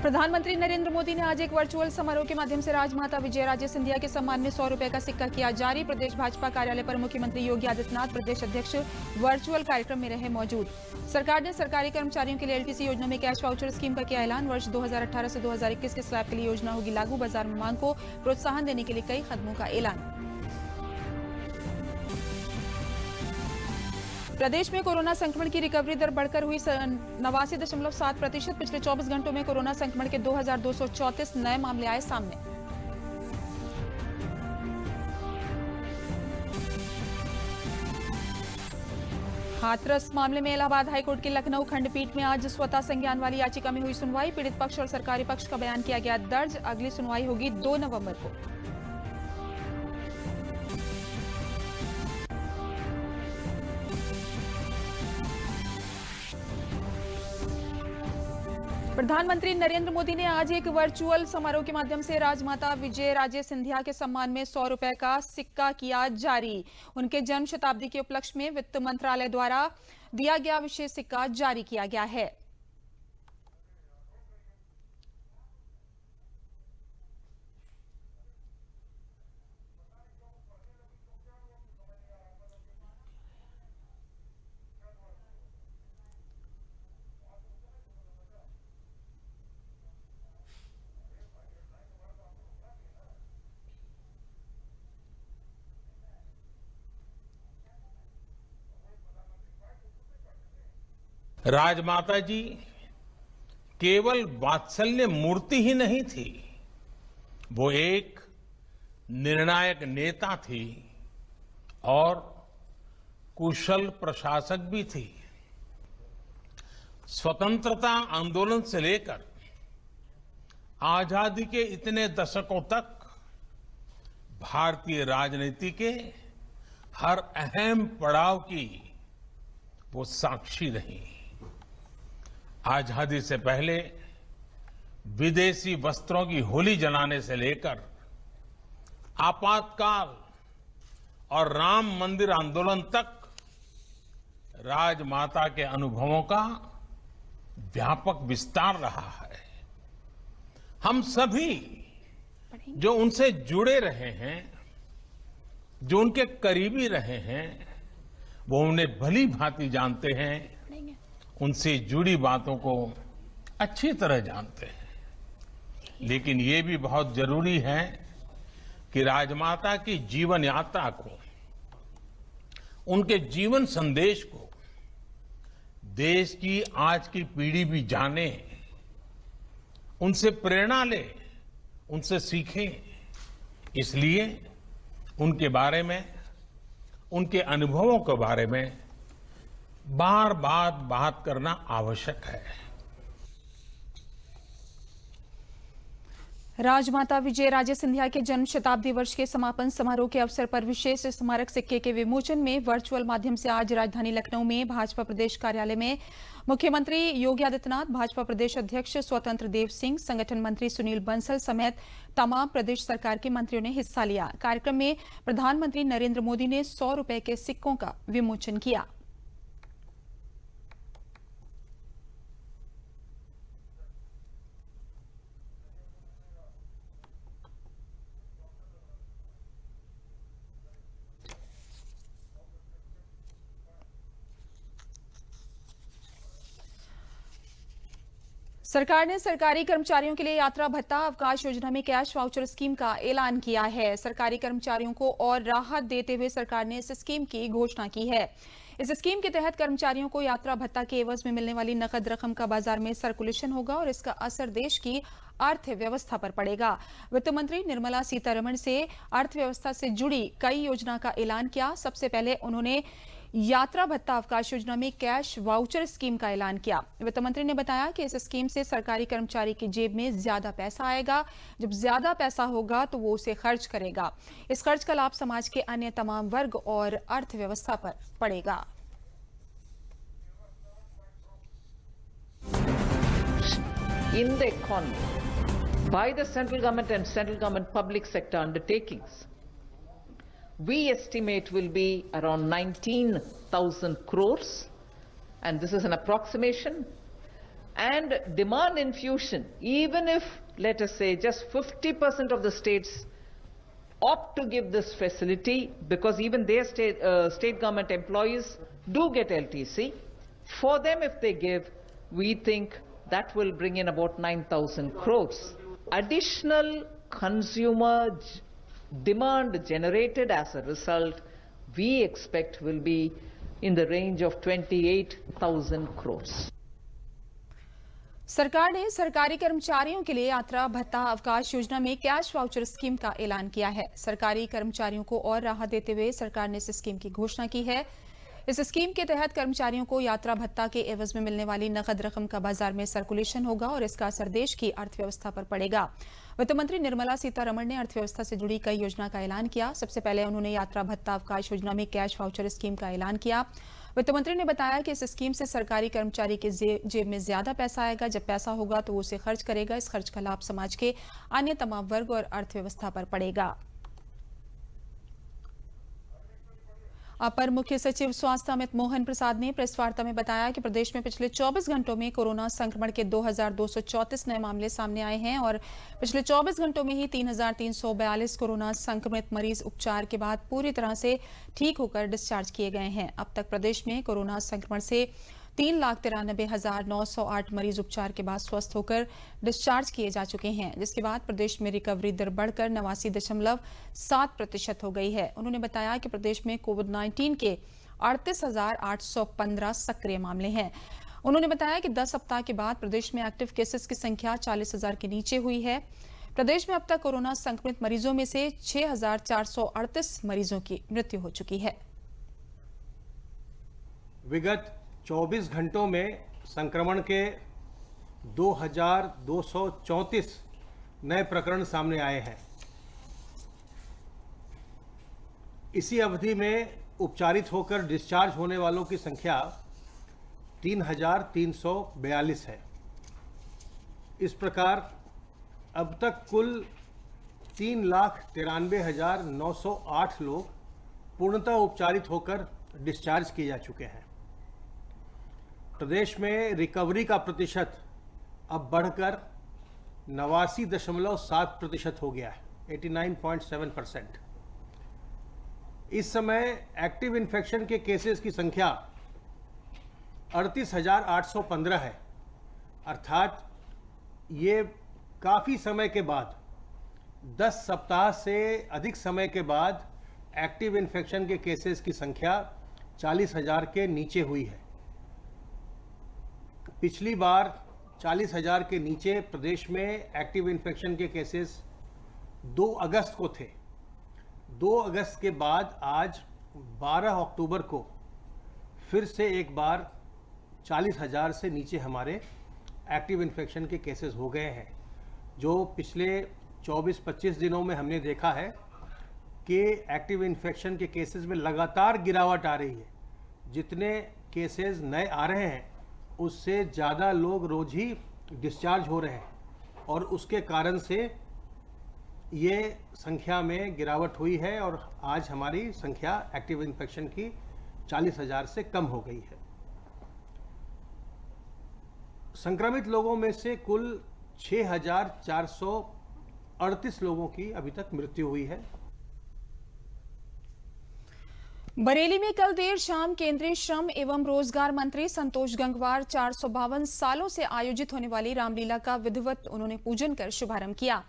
प्रधानमंत्री नरेंद्र मोदी ने आज एक वर्चुअल समारोह के माध्यम से राजमाता विजयाराजे सिंधिया के सम्मान में 100 रुपए का सिक्का किया जारी। प्रदेश भाजपा कार्यालय पर मुख्यमंत्री योगी आदित्यनाथ, प्रदेश अध्यक्ष वर्चुअल कार्यक्रम में रहे मौजूद। सरकार ने सरकारी कर्मचारियों के लिए एलटीसी योजना में कैश वाउचर स्कीम का किया ऐलान। वर्ष 2018 से 2021 के स्लैब के लिए योजना होगी लागू। बाजार में मांग को प्रोत्साहन देने के लिए कई कदमों का ऐलान। प्रदेश में कोरोना संक्रमण की रिकवरी दर बढ़कर हुई 89.7%। पिछले 24 घंटों में कोरोना संक्रमण के 2234 नए मामले आए सामने। हाथरस मामले में इलाहाबाद हाईकोर्ट की लखनऊ खंडपीठ में आज स्वतः संज्ञान वाली याचिका में हुई सुनवाई। पीड़ित पक्ष और सरकारी पक्ष का बयान किया गया दर्ज। अगली सुनवाई होगी 2 नवंबर को। प्रधानमंत्री नरेंद्र मोदी ने आज एक वर्चुअल समारोह के माध्यम से राजमाता विजयाराजे सिंधिया के सम्मान में 100 रुपए का सिक्का किया जारी। उनके जन्म शताब्दी के उपलक्ष्य में वित्त मंत्रालय द्वारा दिया गया विशेष सिक्का जारी किया गया है। राजमाता जी केवल वात्सल्य मूर्ति ही नहीं थी, वो एक निर्णायक नेता थी और कुशल प्रशासक भी थी। स्वतंत्रता आंदोलन से लेकर आजादी के इतने दशकों तक भारतीय राजनीति के हर अहम पड़ाव की वो साक्षी रही। आजादी से पहले विदेशी वस्त्रों की होली जलाने से लेकर आपातकाल और राम मंदिर आंदोलन तक राजमाता के अनुभवों का व्यापक विस्तार रहा है। हम सभी जो उनसे जुड़े रहे हैं, जो उनके करीबी रहे हैं, वो उन्हें भली भांति जानते हैं, उनसे जुड़ी बातों को अच्छी तरह जानते हैं। लेकिन ये भी बहुत जरूरी है कि राजमाता की जीवन यात्रा को, उनके जीवन संदेश को देश की आज की पीढ़ी भी जाने, उनसे प्रेरणा ले, उनसे सीखे। इसलिए उनके बारे में, उनके अनुभवों के बारे में बार बार बात करना आवश्यक है। राजमाता विजयाराजे सिंधिया के जन्म शताब्दी वर्ष के समापन समारोह के अवसर पर विशेष स्मारक सिक्के के विमोचन में वर्चुअल माध्यम से आज राजधानी लखनऊ में भाजपा प्रदेश कार्यालय में मुख्यमंत्री योगी आदित्यनाथ, भाजपा प्रदेश अध्यक्ष स्वतंत्र देव सिंह, संगठन मंत्री सुनील बंसल समेत तमाम प्रदेश सरकार के मंत्रियों ने हिस्सा लिया। कार्यक्रम में प्रधानमंत्री नरेंद्र मोदी ने 100 रुपए के सिक्कों का विमोचन किया। सरकार ने सरकारी कर्मचारियों के लिए यात्रा भत्ता अवकाश योजना में कैश वाउचर स्कीम का ऐलान किया है। सरकारी कर्मचारियों को और राहत देते हुए सरकार ने इस स्कीम की घोषणा की है। इस स्कीम के तहत कर्मचारियों को यात्रा भत्ता के एवज में मिलने वाली नकद रकम का बाजार में सर्कुलेशन होगा और इसका असर देश की अर्थव्यवस्था पर पड़ेगा। वित्त मंत्री निर्मला सीतारमण से अर्थव्यवस्था से जुड़ी कई योजना का ऐलान किया। सबसे पहले उन्होंने यात्रा भत्ता अवकाश योजना में कैश वाउचर स्कीम का ऐलान किया। वित्त मंत्री ने बताया कि इस स्कीम से सरकारी कर्मचारी की जेब में ज्यादा पैसा आएगा। जब ज्यादा पैसा होगा तो वो उसे खर्च करेगा। इस खर्च का लाभ समाज के अन्य तमाम वर्ग और अर्थव्यवस्था पर पड़ेगा। In the economy, by the central government and central government public sector undertakings, we estimate will be around 19,000 crores, and this is an approximation. and demand infusion, even if, let us say, just 50% of the states opt to give this facility, because even their state government employees do get LTC. For them, if they give, we think that will bring in about 9,000 crores. Additional consumer demand generated as a result, we expect will be in the range of 28,000 crores. सरकार ने सरकारी कर्मचारियों के लिए यात्रा भत्ता अवकाश योजना में कैश वाउचर स्कीम का ऐलान किया है। सरकारी कर्मचारियों को और राहत देते हुए सरकार ने इस स्कीम की घोषणा की है। इस स्कीम के तहत कर्मचारियों को यात्रा भत्ता के एवज में मिलने वाली नकद रकम का बाजार में सर्कुलेशन होगा और इसका असर देश की अर्थव्यवस्था पर पड़ेगा। वित्त मंत्री निर्मला सीतारमण ने अर्थव्यवस्था से जुड़ी कई योजना का ऐलान किया। सबसे पहले उन्होंने यात्रा भत्ता अवकाश योजना में कैश वाउचर स्कीम का ऐलान किया। वित्त मंत्री ने बताया कि इस स्कीम से सरकारी कर्मचारी के जेब में ज्यादा पैसा आएगा। जब पैसा होगा तो वो उसे खर्च करेगा। इस खर्च का लाभ समाज के अन्य तमाम वर्ग और अर्थव्यवस्था पर पड़ेगा। अपर मुख्य सचिव स्वास्थ्य अमित मोहन प्रसाद ने प्रेस वार्ता में बताया कि प्रदेश में पिछले 24 घंटों में कोरोना संक्रमण के 2,234 नए मामले सामने आए हैं और पिछले 24 घंटों में ही 3,342 कोरोना संक्रमित मरीज उपचार के बाद पूरी तरह से ठीक होकर डिस्चार्ज किए गए हैं। अब तक प्रदेश में कोरोना संक्रमण से 3,93,908 मरीज उपचार के बाद स्वस्थ होकर डिस्चार्ज किए जा चुके हैं, जिसके बाद प्रदेश में रिकवरी दर बढ़कर 89.7% हो गई है। उन्होंने बताया कि प्रदेश में कोविड-19 के 38,815 सक्रिय मामले हैं। उन्होंने बताया कि 10 सप्ताह के बाद प्रदेश में एक्टिव केसेस की संख्या 40,000 के नीचे हुई है। प्रदेश में अब तक कोरोना संक्रमित मरीजों में से 6,438 मरीजों की मृत्यु हो चुकी है। विगत 24 घंटों में संक्रमण के 2,234 नए प्रकरण सामने आए हैं। इसी अवधि में उपचारित होकर डिस्चार्ज होने वालों की संख्या 3,342 है। इस प्रकार अब तक कुल 3,93,908 लोग पूर्णतः उपचारित होकर डिस्चार्ज किए जा चुके हैं। प्रदेश में रिकवरी का प्रतिशत अब बढ़कर 89.7% हो गया है, 89.7%। इस समय एक्टिव इन्फेक्शन के केसेस की संख्या 38,815 है, अर्थात ये काफ़ी समय के बाद 10 सप्ताह से अधिक समय के बाद एक्टिव इन्फेक्शन के केसेस की संख्या 40,000 के नीचे हुई है। पिछली बार 40,000 के नीचे प्रदेश में एक्टिव इन्फेक्शन के केसेस 2 अगस्त को थे। 2 अगस्त के बाद आज 12 अक्टूबर को फिर से एक बार 40,000 से नीचे हमारे एक्टिव इन्फेक्शन के केसेस हो गए हैं। जो पिछले 24-25 दिनों में हमने देखा है कि एक्टिव इन्फेक्शन के केसेस में लगातार गिरावट आ रही है। जितने केसेस नए आ रहे हैं उससे ज़्यादा लोग रोज ही डिस्चार्ज हो रहे हैं और उसके कारण से ये संख्या में गिरावट हुई है और आज हमारी संख्या एक्टिव इन्फेक्शन की 40,000 से कम हो गई है। संक्रमित लोगों में से कुल 6,438 लोगों की अभी तक मृत्यु हुई है। बरेली में कल देर शाम केंद्रीय श्रम एवं रोजगार मंत्री संतोष गंगवार 452 सालों से आयोजित होने वाली रामलीला का विधिवत उन्होंने पूजन कर शुभारंभ किया।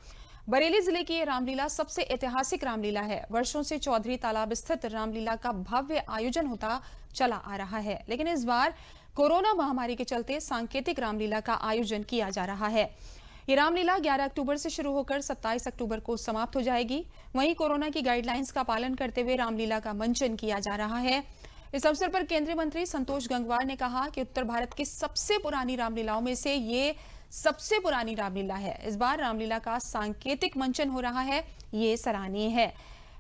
बरेली जिले की ये रामलीला सबसे ऐतिहासिक रामलीला है। वर्षों से चौधरी तालाब स्थित रामलीला का भव्य आयोजन होता चला आ रहा है, लेकिन इस बार कोरोना महामारी के चलते सांकेतिक रामलीला का आयोजन किया जा रहा है। ये रामलीला 11 अक्टूबर से शुरू होकर 27 अक्टूबर को समाप्त हो जाएगी। वहीं कोरोना की गाइडलाइंस का पालन करते हुए रामलीला का मंचन किया जा रहा है। इस अवसर पर केंद्रीय मंत्री संतोष गंगवार ने कहा कि उत्तर भारत की सबसे पुरानी रामलीलाओं में से ये सबसे पुरानी रामलीला है। इस बार रामलीला का सांकेतिक मंचन हो रहा है, ये सराहनीय है।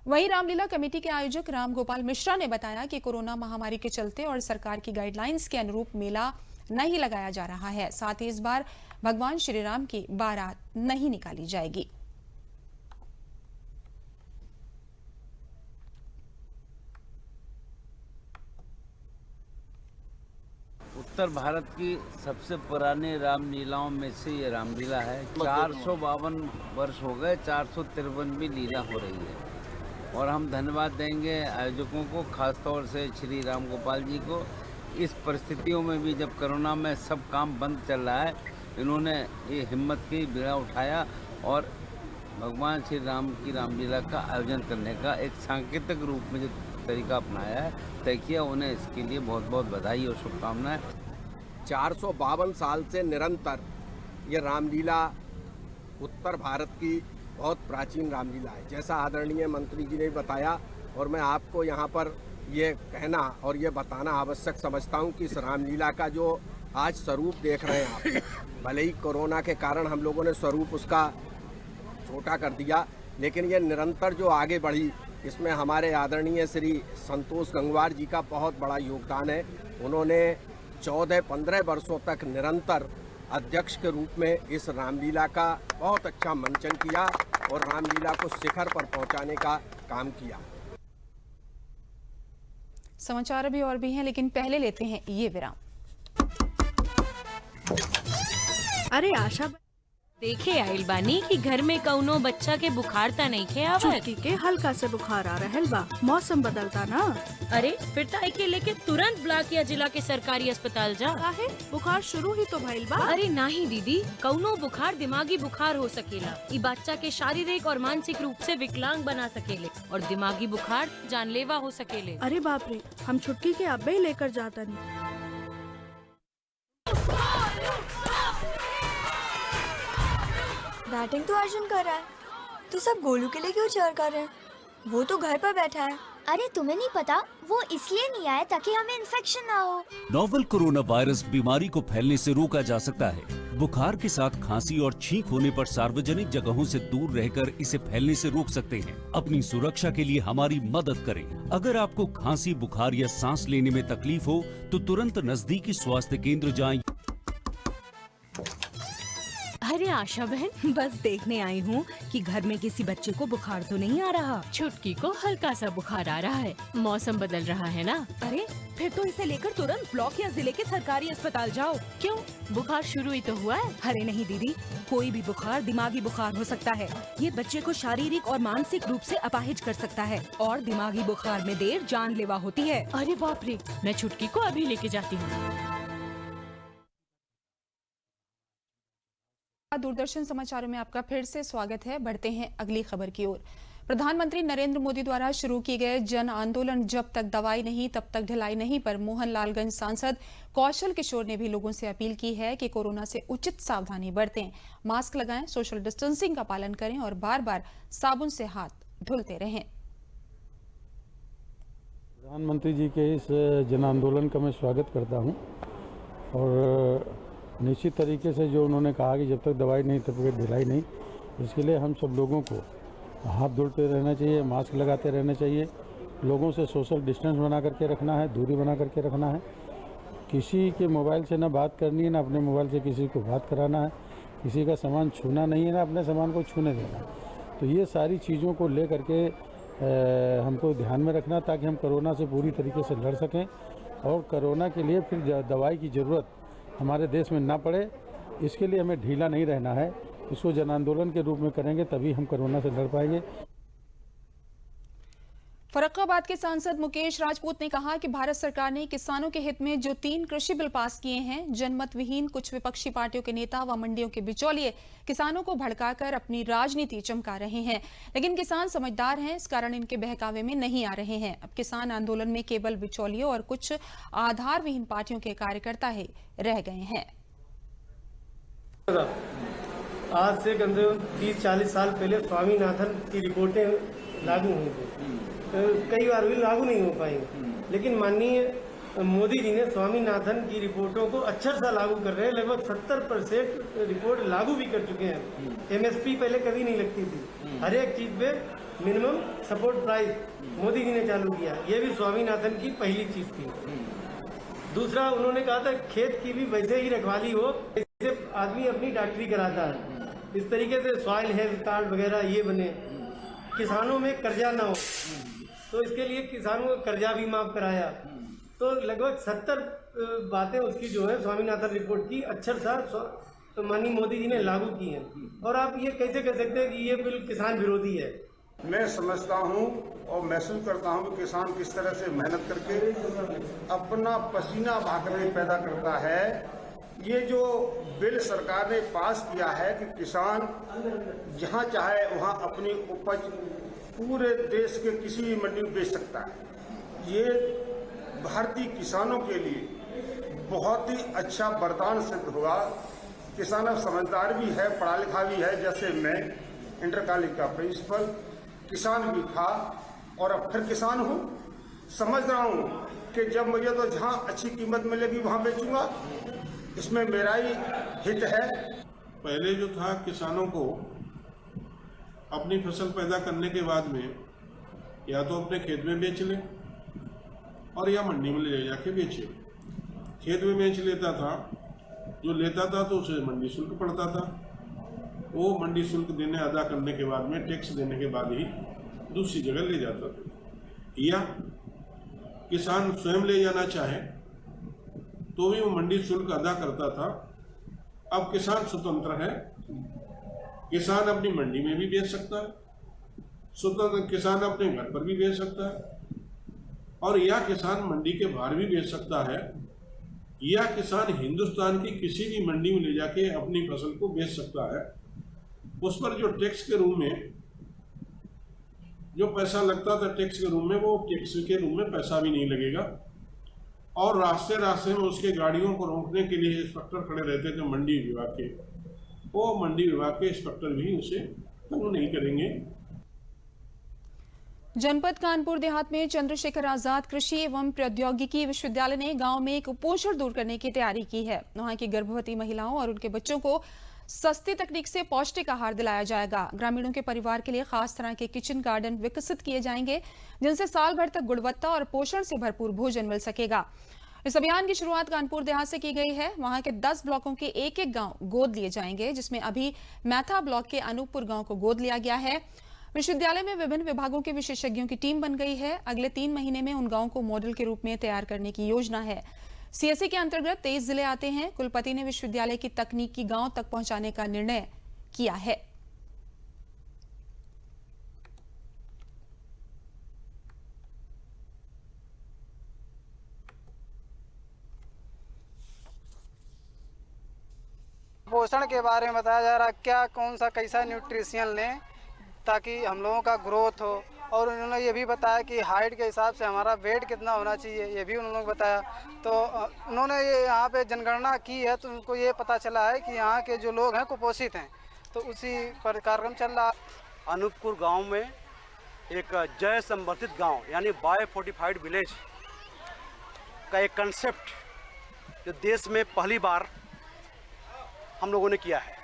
वहीं रामलीला कमेटी के आयोजक राम गोपाल मिश्रा ने बताया कि कोरोना महामारी के चलते और सरकार की गाइडलाइंस के अनुरूप मेला नहीं लगाया जा रहा है। साथ ही इस बार भगवान श्री राम की बारात नहीं निकाली जाएगी। उत्तर भारत की सबसे पुरानी रामलीलाओं में से ये रामलीला है। 452 वर्ष हो गए, 453वीं लीला हो रही है और हम धन्यवाद देंगे आयोजकों को, खासतौर से श्री राम गोपाल जी को। इस परिस्थितियों में भी जब कोरोना में सब काम बंद चल रहा है, इन्होंने ये हिम्मत की, बीड़ा उठाया और भगवान श्री राम की रामलीला का आयोजन करने का एक सांकेतिक रूप में जो तरीका अपनाया है, तय किया, उन्हें इसके लिए बहुत बहुत बधाई और शुभकामनाएं। 452 साल से निरंतर ये रामलीला उत्तर भारत की बहुत प्राचीन रामलीला है, जैसा आदरणीय मंत्री जी ने बताया। और मैं आपको यहाँ पर ये कहना और ये बताना आवश्यक समझता हूँ कि इस रामलीला का जो आज स्वरूप देख रहे हैं आप, भले ही कोरोना के कारण हम लोगों ने स्वरूप उसका छोटा कर दिया, लेकिन ये निरंतर जो आगे बढ़ी, इसमें हमारे आदरणीय श्री संतोष गंगवार जी का बहुत बड़ा योगदान है। उन्होंने 14-15 वर्षों तक निरंतर अध्यक्ष के रूप में इस रामलीला का बहुत अच्छा मंचन किया और रामलीला को शिखर पर पहुंचाने का काम किया। समाचार अभी और भी हैं, लेकिन पहले लेते हैं ये विराम। अरे आशा देखे आइल बानी कि घर में कौनो बच्चा के बुखार ता नहीं खे आवत। छुटकी के हल्का से बुखार आ रहल बा, मौसम बदलता ना। अरे फिर ताई के लेके तुरंत ब्लॉक या जिला के सरकारी अस्पताल जा। काहे? बुखार शुरू ही तो भइल बा। अरे नहीं दीदी, कौनो बुखार दिमागी बुखार हो सकेला। ई बच्चा के शारीरिक और मानसिक रूप से विकलांग बना सकेले और दिमागी बुखार जानलेवा हो सकेले। अरे बाप रे, हम छुटकी के अब्बे ही लेकर जाता नहीं। बैटिंग तो अर्जुन कर रहा है, तो सब गोलू के लिए क्यों चेयर कर रहे हैं? वो तो घर पर बैठा है। अरे तुम्हें नहीं पता, वो इसलिए नहीं आया ताकि हमें इन्फेक्शन ना हो। नोवेल कोरोना वायरस बीमारी को फैलने से रोका जा सकता है। बुखार के साथ खांसी और छींक होने पर सार्वजनिक जगहों से दूर रहकर इसे फैलने से रोक सकते हैं। अपनी सुरक्षा के लिए हमारी मदद करें। अगर आपको खांसी, बुखार या सांस लेने में तकलीफ हो तो तुरंत नजदीकी स्वास्थ्य केंद्र जाएं। अरे आशा बहन, बस देखने आई हूँ कि घर में किसी बच्चे को बुखार तो नहीं आ रहा। छुटकी को हल्का सा बुखार आ रहा है, मौसम बदल रहा है ना। अरे फिर तो इसे लेकर तुरंत ब्लॉक या जिले के सरकारी अस्पताल जाओ। क्यों, बुखार शुरू ही तो हुआ है। अरे नहीं दीदी, कोई भी बुखार दिमागी बुखार हो सकता है। ये बच्चे को शारीरिक और मानसिक रूप से अपाहिज कर सकता है और दिमागी बुखार में देर जानलेवा होती है। अरे बाप रे, मैं छुटकी को अभी लेके जाती हूँ। दूरदर्शन समाचारों में आपका फिर से स्वागत है। बढ़ते हैं अगली खबर की ओर। प्रधानमंत्री नरेंद्र मोदी द्वारा शुरू किए गए जन आंदोलन जब तक दवाई नहीं तब तक ढिलाई नहीं पर मोहनलालगंज सांसद कौशल किशोर ने भी लोगों से अपील की है कि कोरोना से उचित सावधानी बरतें, मास्क लगाएं, सोशल डिस्टेंसिंग का पालन करें और बार बार साबुन से हाथ धुलते रहें। प्रधानमंत्री जी के इस जन आंदोलन का मैं स्वागत करता हूं और निश्चित तरीके से जो उन्होंने कहा कि जब तक दवाई नहीं तब तक ढिलाई नहीं, इसके लिए हम सब लोगों को हाथ धुलते रहना चाहिए, मास्क लगाते रहना चाहिए, लोगों से सोशल डिस्टेंस बना करके रखना है, दूरी बना करके रखना है, किसी के मोबाइल से ना बात करनी है, ना अपने मोबाइल से किसी को बात कराना है, किसी का सामान छूना नहीं है, ना अपने सामान को छूने देना है। तो ये सारी चीज़ों को ले करके हमको ध्यान में रखना ताकि हम कोरोना से पूरी तरीके से लड़ सकें और कोरोना के लिए फिर दवाई की ज़रूरत हमारे देश में ना पड़े, इसके लिए हमें ढीला नहीं रहना है। इसको जन आंदोलन के रूप में करेंगे तभी हम कोरोना से लड़ पाएंगे। फर्रुखाबाद के सांसद मुकेश राजपूत ने कहा कि भारत सरकार ने किसानों के हित में जो 3 कृषि बिल पास किए हैं, जनमत विहीन कुछ विपक्षी पार्टियों के नेता व मंडियों के बिचौलिए किसानों को भड़काकर अपनी राजनीति चमका रहे हैं, लेकिन किसान समझदार हैं, इस कारण इनके बहकावे में नहीं आ रहे हैं। अब किसान आंदोलन में केवल बिचौलियों और कुछ आधार विहीन पार्टियों के कार्यकर्ता ही रह गए हैं। आज से कम से कम 30-40 साल पहले स्वामीनाथन की रिपोर्टें लागू हुई थी, कई बार भी लागू नहीं हो पाई, लेकिन माननीय मोदी जी ने स्वामीनाथन की रिपोर्टों को अक्षर सा लागू कर रहे हैं। लगभग 70% रिपोर्ट लागू भी कर चुके हैं। MSP पहले कभी नहीं लगती थी, हर एक चीज पे minimum support price Modi ji ने चालू किया, ये भी स्वामीनाथन की पहली चीज थी। दूसरा, उन्होंने कहा था खेत की भी वैसे ही रखवाली हो जैसे आदमी अपनी डॉक्टरी कराता है, इस तरीके से सॉइल हेल्थ कार्ड वगैरह ये बने, किसानों में कर्जा ना हो, तो इसके लिए किसानों को कर्जा भी माफ कराया। तो लगभग 70 बातें उसकी जो है स्वामीनाथन रिपोर्ट की अक्षरशः माननीय मोदी जी ने लागू की हैं। और आप ये कैसे कह सकते हैं कि ये बिल किसान विरोधी है? मैं समझता हूँ और महसूस करता हूँ कि किसान किस तरह से मेहनत करके अपना पसीना बहाकर पैदा करता है। ये जो बिल सरकार ने पास किया है कि किसान जहाँ चाहे वहाँ अपनी उपज पूरे देश के किसी भी मंडी में बेच सकता है। ये भारतीय किसानों के लिए बहुत ही अच्छा वरदान सिद्ध हुआ। किसान अब समझदार भी है, पढ़ा लिखा भी है। जैसे मैं इंटर कॉलेज का प्रिंसिपल, किसान भी था और अब फिर किसान हूँ। समझ रहा हूँ कि जब मुझे तो जहाँ अच्छी कीमत मिलेगी वहाँ बेचूंगा, इसमें मेरा ही हित है। पहले जो था किसानों को अपनी फसल पैदा करने के बाद में या तो अपने खेत में बेच ले और या मंडी में ले जाके बेचे। खेत में बेच लेता था, जो लेता था तो उसे मंडी शुल्क पड़ता था। वो मंडी शुल्क देने अदा करने के बाद में टैक्स देने के बाद ही दूसरी जगह ले जाता था। या किसान स्वयं ले जाना चाहे तो भी वो मंडी शुल्क अदा करता था। अब किसान स्वतंत्र है, किसान अपनी मंडी में भी बेच सकता है, स्वतंत्र किसान अपने घर पर भी बेच सकता है, और या किसान मंडी के बाहर भी बेच सकता है, या किसान हिंदुस्तान की किसी भी मंडी में ले जाके अपनी फसल को बेच सकता है। उस पर जो टैक्स के रूप में जो पैसा लगता था टैक्स के रूप में, वो टैक्स के रूप में पैसा भी नहीं लगेगा। और रास्ते रास्ते में उसके गाड़ियों को रोकने के लिए इंस्पेक्टर खड़े रहते थे मंडी विभाग के, वो मंडी विभाग के इंस्पेक्टर भी उसे तंग नहीं करेंगे। जनपद कानपुर देहात में चंद्रशेखर आजाद कृषि एवं प्रौद्योगिकी विश्वविद्यालय ने गांव में कुपोषण दूर करने की तैयारी की है। वहां की गर्भवती महिलाओं और उनके बच्चों को सस्ती तकनीक से पौष्टिक आहार दिलाया जाएगा। ग्रामीणों के परिवार के लिए खास तरह के किचन गार्डन विकसित किए जाएंगे, जिनसे साल भर तक गुणवत्ता और पोषण से भरपूर भोजन मिल सकेगा। इस अभियान की शुरुआत कानपुर देहात से की गई है। वहां के 10 ब्लॉकों के एक गांव गोद लिए जाएंगे, जिसमें अभी मैथा ब्लॉक के अनूपपुर गांव को गोद लिया गया है। विश्वविद्यालय में विभिन्न विभागों के विशेषज्ञों की टीम बन गई है। अगले 3 महीने में उन गांवों को मॉडल के रूप में तैयार करने की योजना है। सीएससी के अंतर्गत 23 जिले आते हैं। कुलपति ने विश्वविद्यालय की तकनीकी गांव तक पहुंचाने का निर्णय किया है। पोषण के बारे में बताया जा रहा है, क्या कौन सा कैसा न्यूट्रिशन लें ताकि हम लोगों का ग्रोथ हो। और उन्होंने ये भी बताया कि हाइट के हिसाब से हमारा वेट कितना होना चाहिए, ये भी उन्होंने बताया। तो उन्होंने ये यहाँ पे जनगणना की है, तो उनको ये पता चला है कि यहाँ के जो लोग हैं कुपोषित हैं, तो उसी पर कार्यक्रम चल रहा है। अनूपपुर गांव में एक जय संवर्धित गांव यानी बायो फोर्टिफाइड विलेज का एक कंसेप्ट जो देश में पहली बार हम लोगों ने किया है।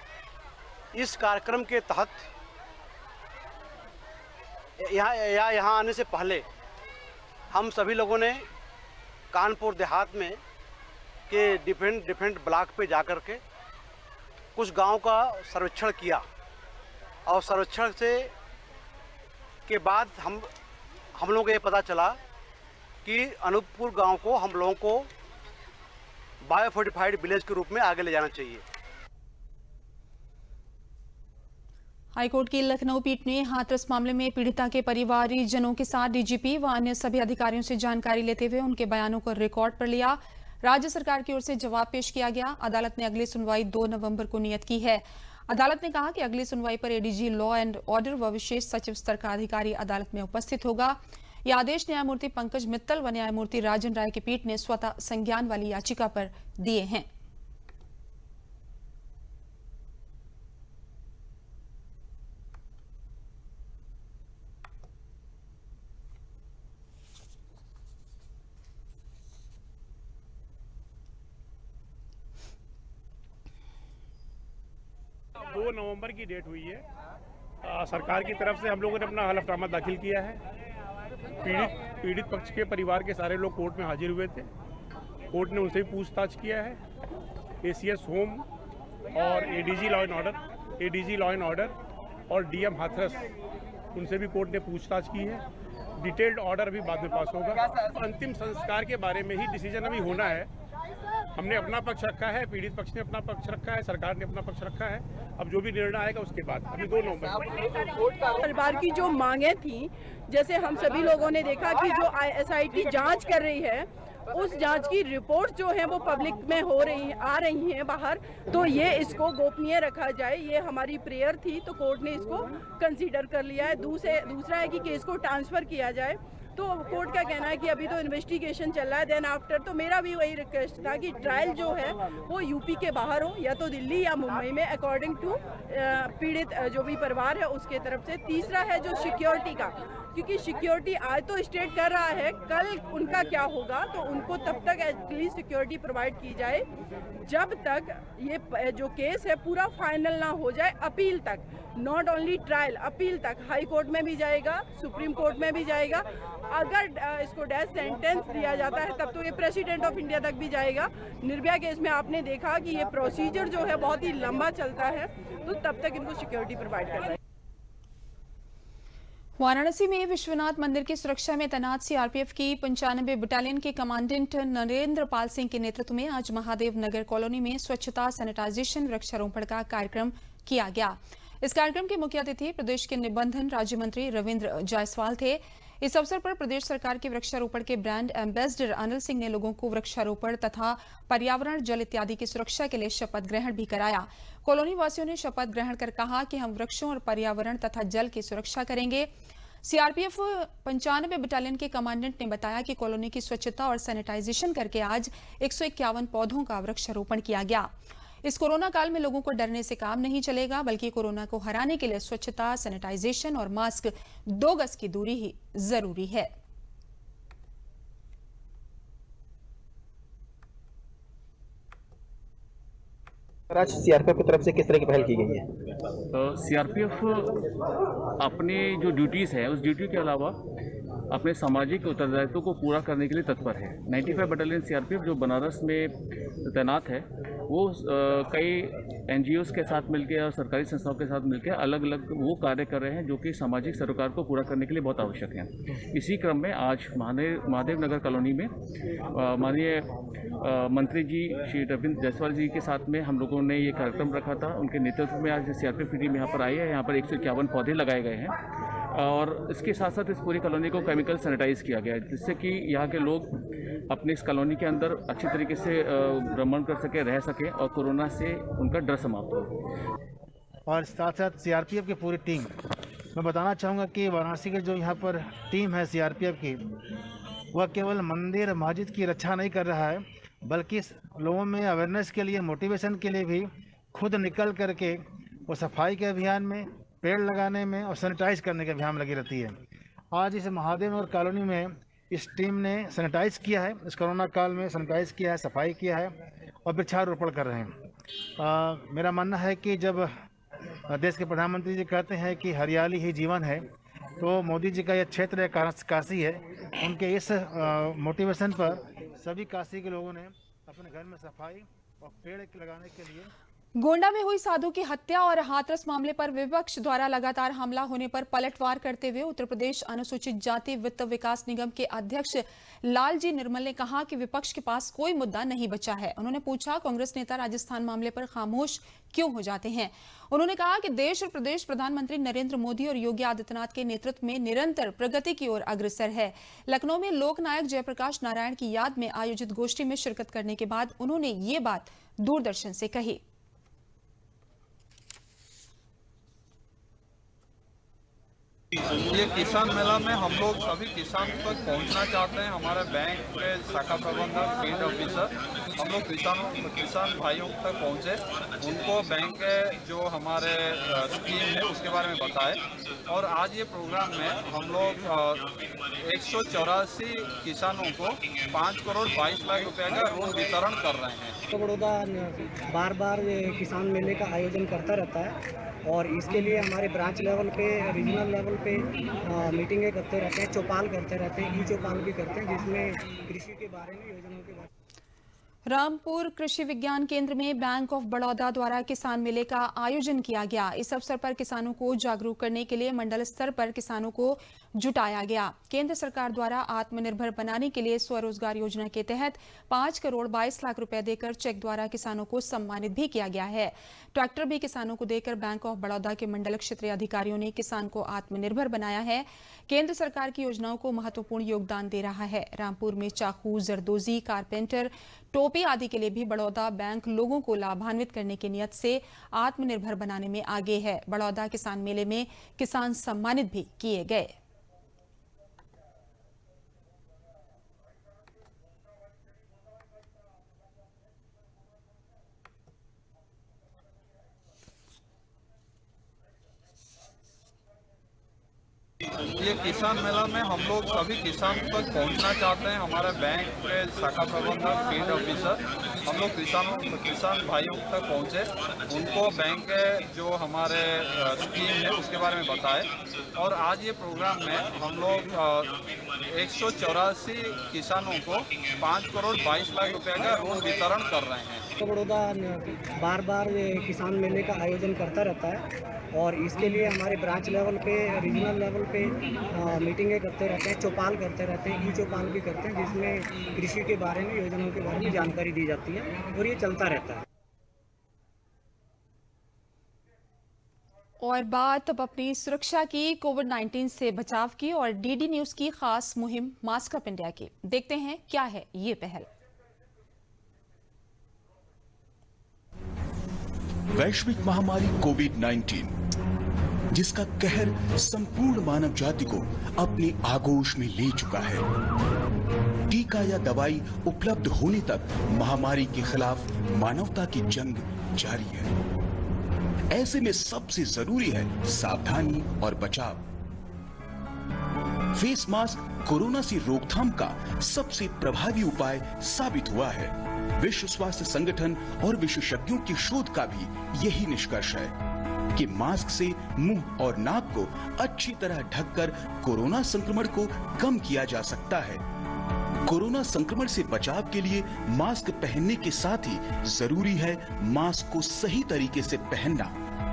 इस कार्यक्रम के तहत यहाँ आने से पहले हम सभी लोगों ने कानपुर देहात में के डिफरेंट ब्लॉक पे जाकर के कुछ गांव का सर्वेक्षण किया, और सर्वेक्षण से के बाद हम लोगों को ये पता चला कि अनूपपुर गांव को हम लोगों को बायो फोर्टिफाइड विलेज के रूप में आगे ले जाना चाहिए। हाईकोर्ट की लखनऊ पीठ ने हाथरस मामले में पीड़िता के परिवारजनों के साथ डीजीपी व अन्य सभी अधिकारियों से जानकारी लेते हुए उनके बयानों को रिकॉर्ड पर लिया। राज्य सरकार की ओर से जवाब पेश किया गया। अदालत ने अगली सुनवाई 2 नवंबर को नियत की है। अदालत ने कहा कि अगली सुनवाई पर एडीजी लॉ एंड ऑर्डर व विशेष सचिव स्तर का अधिकारी अदालत में उपस्थित होगा। यह आदेश न्यायमूर्ति पंकज मित्तल व न्यायमूर्ति राजन राय की पीठ ने स्वतः संज्ञान वाली याचिका पर दिए हैं। दो नवंबर की डेट हुई है। सरकार की तरफ से हम लोगों ने अपना हलफनामा दाखिल किया है। पीड़ित पक्ष के परिवार के सारे लोग कोर्ट में हाजिर हुए थे। कोर्ट ने उनसे भी पूछताछ किया है। एसीएस होम और एडीजी लॉ एंड ऑर्डर और डीएम हाथरस, उनसे भी कोर्ट ने पूछताछ की है। डिटेल्ड ऑर्डर अभी बाद में पास होगा। अंतिम संस्कार के बारे में ही डिसीजन अभी होना है। हमने अपना पक्ष रखा है, पीड़ित पक्ष ने अपना पक्ष रखा है, सरकार ने अपना पक्ष रखा है। अब जो भी निर्णय आएगा उसके बाद अभी 2 नवंबर सरकार की जो मांगे थी, जैसे हम सभी लोगों ने देखा कि जो SIT जांच कर रही है, उस जांच की रिपोर्ट जो है वो पब्लिक में आ रही हैं बाहर, तो ये इसको गोपनीय रखा जाए, ये हमारी प्रेयर थी। तो कोर्ट ने इसको कंसीडर कर लिया है। दूसरा है कि केस को ट्रांसफर किया जाए। तो कोर्ट का कहना है कि अभी तो इन्वेस्टिगेशन चल रहा है, देन आफ्टर। तो मेरा भी वही रिक्वेस्ट था कि ट्रायल जो है वो यूपी के बाहर हो, या तो दिल्ली या मुंबई में, अकॉर्डिंग टू पीड़ित जो भी परिवार है उसके तरफ से। तीसरा है जो सिक्योरिटी का, क्योंकि सिक्योरिटी आज तो स्टेट कर रहा है, कल उनका क्या होगा, तो उनको तब तक एटलीस्ट सिक्योरिटी प्रोवाइड की जाए जब तक ये जो केस है पूरा फाइनल ना हो जाए, अपील तक। नॉट ओनली ट्रायल, अपील तक हाई कोर्ट में भी जाएगा, सुप्रीम कोर्ट में भी जाएगा। अगर इसको डेथ सेंटेंस दिया जाता है तब तो ये प्रेसिडेंट ऑफ इंडिया तक भी जाएगा। निर्भया केस में आपने देखा कि ये प्रोसीजर जो है बहुत ही लंबा चलता है, तो तब तक इनको सिक्योरिटी प्रोवाइड करना है। वाराणसी में विश्वनाथ मंदिर की सुरक्षा में तैनात सीआरपीएफ की 95 बटालियन के कमांडेंट नरेंद्र पाल सिंह के नेतृत्व में आज महादेव नगर कॉलोनी में स्वच्छता, सैनिटाइजेशन, वृक्षारोपण का कार्यक्रम किया गया। इस कार्यक्रम के मुख्य अतिथि प्रदेश के निबंधन राज्य मंत्री रविंद्र जायसवाल थे। इस अवसर पर प्रदेश सरकार के वृक्षारोपण के ब्रांड एम्बेसडर अनिल सिंह ने लोगों को वृक्षारोपण तथा पर्यावरण, जल इत्यादि की सुरक्षा के लिए शपथ ग्रहण भी कराया। कॉलोनी वासियों ने शपथ ग्रहण कर कहा कि हम वृक्षों और पर्यावरण तथा जल की सुरक्षा करेंगे। सीआरपीएफ 95 बटालियन के कमांडेंट ने बताया कि कॉलोनी की स्वच्छता और सैनिटाइजेशन करके आज 151 पौधों का वृक्षारोपण किया गया। इस कोरोना काल में लोगों को डरने से काम नहीं चलेगा, बल्कि कोरोना को हराने के लिए स्वच्छता, सैनिटाइजेशन और मास्क 2 गज की दूरी ही जरूरी है। आज सीआरपीएफ की तरफ से किस तरह की पहल की गई है? सीआरपीएफ अपने जो ड्यूटीज़ है उस ड्यूटी के अलावा अपने सामाजिक उत्तरदायित्व को पूरा करने के लिए तत्पर है। 95 बटालियन सीआरपीएफ जो बनारस में तैनात है वो कई एनजीओज़ के साथ मिलकर और सरकारी संस्थाओं के साथ मिलकर अलग अलग वो कार्य कर रहे हैं जो कि सामाजिक सरोकार को पूरा करने के लिए बहुत आवश्यक है। इसी क्रम में आज महादेव नगर कॉलोनी में माननीय मंत्री जी श्री रविंद्र जायसवाल जी के साथ में हम लोगों ने ये कार्यक्रम रखा था। उनके नेतृत्व में आज सीआरपीएफ की टीम यहाँ पर आई है। यहाँ पर 151 पौधे लगाए गए हैं और इसके साथ साथ इस पूरी कॉलोनी को केमिकल सैनिटाइज किया गया है, जिससे कि यहाँ के लोग अपने इस कॉलोनी के अंदर अच्छी तरीके से भ्रमण कर सके, रह सके और कोरोना से उनका डर समाप्त हो। और साथ साथ सीआरपीएफ की पूरी टीम, मैं बताना चाहूँगा कि वाराणसी की जो यहाँ पर टीम है सीआरपीएफ की, वह केवल मंदिर मस्जिद की रक्षा नहीं कर रहा है, बल्कि लोगों में अवेयरनेस के लिए, मोटिवेशन के लिए भी खुद निकल करके वो सफाई के अभियान में, पेड़ लगाने में और सैनिटाइज करने के अभियान में लगी रहती है। आज इस महादेव नगर कॉलोनी में इस टीम ने सैनिटाइज किया है, इस कोरोना काल में सैनिटाइज किया है, सफाई किया है और वृक्षारोपण कर रहे हैं। मेरा मानना है कि जब देश के प्रधानमंत्री जी कहते हैं कि हरियाली ही जीवन है, तो मोदी जी का यह क्षेत्र काशी है। उनके इस मोटिवेशन पर सभी काशी के लोगों ने अपने घर में सफाई और पेड़ लगाने के लिए। गोंडा में हुई साधु की हत्या और हाथरस मामले पर विपक्ष द्वारा लगातार हमला होने पर पलटवार करते हुए उत्तर प्रदेश अनुसूचित जाति वित्त विकास निगम के अध्यक्ष लालजी निर्मल ने कहा कि विपक्ष के पास कोई मुद्दा नहीं बचा है। उन्होंने पूछा, कांग्रेस नेता राजस्थान मामले पर खामोश क्यों हो जाते हैं। उन्होंने कहा कि देश और प्रदेश प्रधानमंत्री नरेंद्र मोदी और योगी आदित्यनाथ के नेतृत्व में निरंतर प्रगति की ओर अग्रसर है। लखनऊ में लोकनायक जयप्रकाश नारायण की याद में आयोजित गोष्ठी में शिरकत करने के बाद उन्होंने ये बात दूरदर्शन से कही। ये किसान मेला में हम लोग सभी किसान तक पहुंचना चाहते हैं। हमारे बैंक के शाखा प्रबंधक, फील्ड ऑफिसर, हम लोग किसान भाइयों तक पहुंचे, उनको बैंक के जो हमारे स्कीम है उसके बारे में बताए। और आज ये प्रोग्राम में हम लोग 184 किसानों को 5 करोड़ 22 लाख रुपए का ऋण वितरण कर रहे हैं। तो बड़ौदा बार बार किसान मेले का आयोजन करता रहता है और इसके लिए हमारे ब्रांच लेवल पे, रीजनल लेवल पे मीटिंगें करते रहते हैं, चौपाल करते रहते हैं, ई चौपाल भी करते हैं, जिसमें कृषि के बारे में, योजनाओं के बारे में। रामपुर कृषि विज्ञान केंद्र में बैंक ऑफ बड़ौदा द्वारा किसान मेले का आयोजन किया गया। इस अवसर पर किसानों को जागरूक करने के लिए मंडल स्तर पर किसानों को जुटाया गया। केंद्र सरकार द्वारा आत्मनिर्भर बनाने के लिए स्वरोजगार योजना के तहत 5 करोड़ 22 लाख रुपए देकर चेक द्वारा किसानों को सम्मानित भी किया गया है। ट्रैक्टर भी किसानों को देकर बैंक ऑफ बड़ौदा के मंडल क्षेत्रीय अधिकारियों ने किसान को आत्मनिर्भर बनाया है। केंद्र सरकार की योजनाओं को महत्वपूर्ण योगदान दे रहा है। रामपुर में चाकू, जरदोजी, कारपेंटर, टोपी आदि के लिए भी बड़ौदा बैंक लोगों को लाभान्वित करने की नियत से आत्मनिर्भर बनाने में आगे है। बड़ौदा किसान मेले में किसान सम्मानित भी किए गए। ये किसान मेला में हम लोग सभी किसान तक पहुंचना चाहते हैं। हमारे बैंक के शाखा प्रबंधक, फील्ड ऑफिसर, हम लोग किसान भाइयों तक पहुंचे, उनको बैंक के जो हमारे स्कीम है उसके बारे में बताए। और आज ये प्रोग्राम में हम लोग 184 किसानों को 5 करोड़ 22 लाख रुपए का ऋण वितरण कर रहे हैं। बड़ौदा बार बार किसान मेले का आयोजन करता रहता है और इसके लिए हमारे ब्रांच लेवल पे, रीजनल लेवल पे मीटिंगें करते रहते हैं, चौपाल करते रहते हैं, ई चौपाल भी करते हैं, जिसमें कृषि के बारे में, योजनाओं के बारे में जानकारी दी जाती है और ये चलता रहता है। और बात अब अपनी सुरक्षा की, कोविड-19 से बचाव की और डीडी न्यूज की खास मुहिम मास्क अप इंडिया की। देखते हैं क्या है ये पहल। वैश्विक महामारी कोविड-19 जिसका कहर संपूर्ण मानव जाति को अपनी आगोश में ले चुका है। टीका या दवाई उपलब्ध होने तक महामारी के खिलाफ मानवता की जंग जारी है। ऐसे में सबसे जरूरी है सावधानी और बचाव। फेस मास्क कोरोना से रोकथाम का सबसे प्रभावी उपाय साबित हुआ है। विश्व स्वास्थ्य संगठन और विशेषज्ञों की शोध का भी यही निष्कर्ष है कि मास्क से मुंह और नाक को अच्छी तरह ढककर कोरोना संक्रमण को कम किया जा सकता है। कोरोना संक्रमण से बचाव के लिए मास्क पहनने के साथ ही जरूरी है मास्क को सही तरीके से पहनना।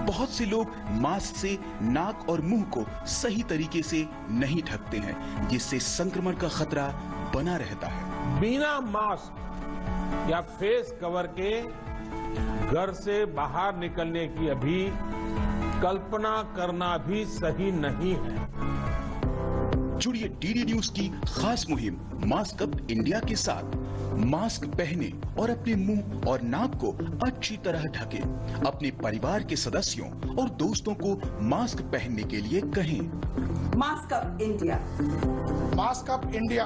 बहुत से लोग मास्क से नाक और मुंह को सही तरीके से नहीं ढकते हैं, जिससे संक्रमण का खतरा बना रहता है। बिना मास्क या फेस कवर के घर से बाहर निकलने की अभी कल्पना करना भी सही नहीं है। जुड़िए डीडी न्यूज की खास मुहिम मास्क अप इंडिया के साथ। मास्क पहने और अपने मुंह और नाक को अच्छी तरह ढके। अपने परिवार के सदस्यों और दोस्तों को मास्क पहनने के लिए कहें। Mask up India, mask up India.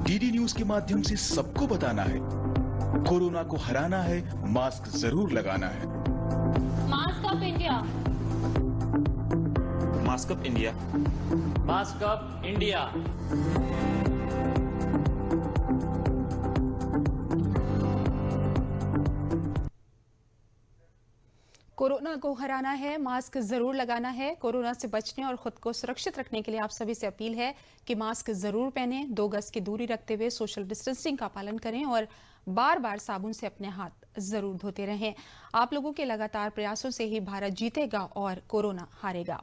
DD news के माध्यम से सबको बताना है, कोरोना को हराना है, मास्क जरूर लगाना है। Mask up India, mask up India, mask up India. Corona को हराना है, मास्क जरूर लगाना है। कोरोना से बचने और खुद को सुरक्षित रखने के लिए आप सभी से अपील है कि मास्क जरूर पहनें, 2 गज की दूरी रखते हुए सोशल डिस्टेंसिंग का पालन करें और बार बार साबुन से अपने हाथ जरूर धोते रहें। आप लोगों के लगातार प्रयासों से ही भारत जीतेगा और कोरोना हारेगा।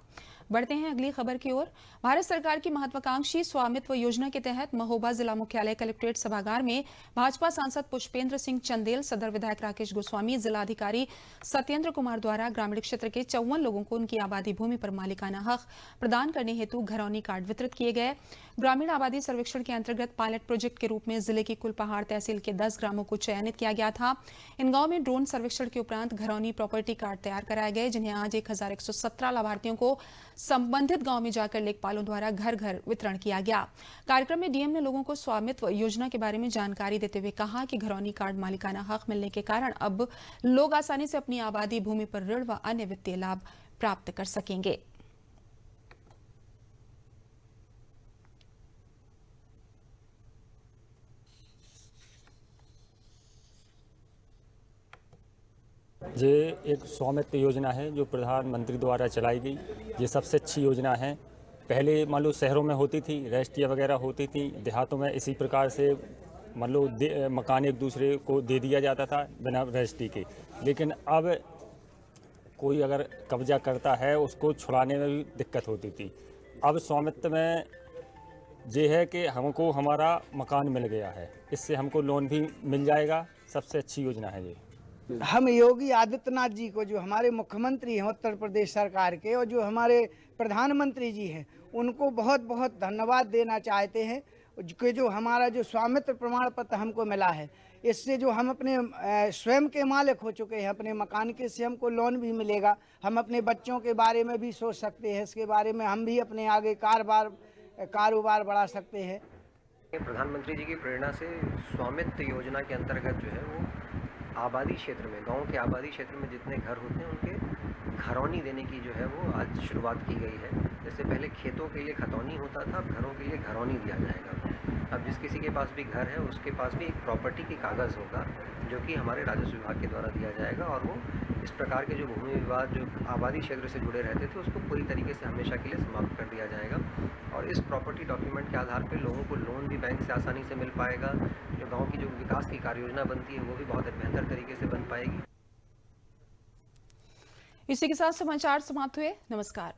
बढ़ते हैं अगली खबर की ओर। भारत सरकार की महत्वाकांक्षी स्वामित्व योजना के तहत महोबा जिला मुख्यालय कलेक्ट्रेट सभागार में भाजपा सांसद पुष्पेंद्र सिंह चंदेल, सदर विधायक राकेश गोस्वामी, जिलाधिकारी सत्येंद्र कुमार द्वारा ग्रामीण क्षेत्र के 54 लोगों को उनकी आबादी भूमि पर मालिकाना हक प्रदान करने हेतु घरौनी कार्ड वितरित किए गए। ग्रामीण आबादी सर्वेक्षण के अंतर्गत पायलट प्रोजेक्ट के रूप में जिले की कुल पहाड़ तहसील के 10 ग्रामों को चयनित किया गया था। इन गांवों में ड्रोन सर्वेक्षण के उपरांत घरौनी प्रॉपर्टी कार्ड तैयार कराए गए, जिन्हें आज 1117 लाभार्थियों को संबंधित गांव में जाकर लेखपालों द्वारा घर घर वितरण किया गया। कार्यक्रम में डीएम ने लोगों को स्वामित्व योजना के बारे में जानकारी देते हुए कहा कि घरौनी कार्ड मालिकाना हक मिलने के कारण अब लोग आसानी से अपनी आबादी भूमि पर ऋण व अन्य वित्तीय लाभ प्राप्त कर सकेंगे। ये एक स्वामित्व योजना है जो प्रधानमंत्री द्वारा चलाई गई। ये सबसे अच्छी योजना है। पहले मान लो शहरों में होती थी, रजिस्ट्रियाँ वगैरह होती थी, देहातों में इसी प्रकार से मान लो मकान एक दूसरे को दे दिया जाता था बिना रजिस्ट्री के, लेकिन अब कोई अगर कब्जा करता है उसको छुड़ाने में भी दिक्कत होती थी। अब स्वामित्व में ये है कि हमको हमारा मकान मिल गया है, इससे हमको लोन भी मिल जाएगा। सबसे अच्छी योजना है ये। हम योगी आदित्यनाथ जी को, जो हमारे मुख्यमंत्री हैं उत्तर प्रदेश सरकार के, और जो हमारे प्रधानमंत्री जी हैं, उनको बहुत बहुत धन्यवाद देना चाहते हैं कि जो हमारा जो स्वामित्व प्रमाण पत्र हमको मिला है, इससे जो हम अपने स्वयं के मालिक हो चुके हैं अपने मकान के, से हमको लोन भी मिलेगा। हम अपने बच्चों के बारे में भी सोच सकते हैं, इसके बारे में हम भी अपने आगे कारोबार बढ़ा सकते हैं। प्रधानमंत्री जी की प्रेरणा से स्वामित्व योजना के अंतर्गत जो है वो आबादी क्षेत्र में, गांव के आबादी क्षेत्र में जितने घर होते हैं उनके घरौनी देने की जो है वो आज शुरुआत की गई है। जैसे पहले खेतों के लिए खतौनी होता था, अब घरों के लिए घरौनी दिया जाएगा। अब जिस किसी के पास भी घर है उसके पास भी एक प्रॉपर्टी की कागज़ होगा जो कि हमारे राजस्व विभाग के द्वारा दिया जाएगा, और वो इस प्रकार के जो भूमि विवाद जो आबादी क्षेत्र से जुड़े रहते थे उसको पूरी तरीके से हमेशा के लिए समाप्त कर दिया जाएगा। और इस प्रॉपर्टी डॉक्यूमेंट के आधार पर लोगों को लोन भी बैंक से आसानी से मिल पाएगा। जो गाँव की जो विकास की कार्य योजना बनती है वो भी बहुत बेहतर तरीके से बन पाएगी। इसी के साथ समाचार समाप्त हुए। नमस्कार।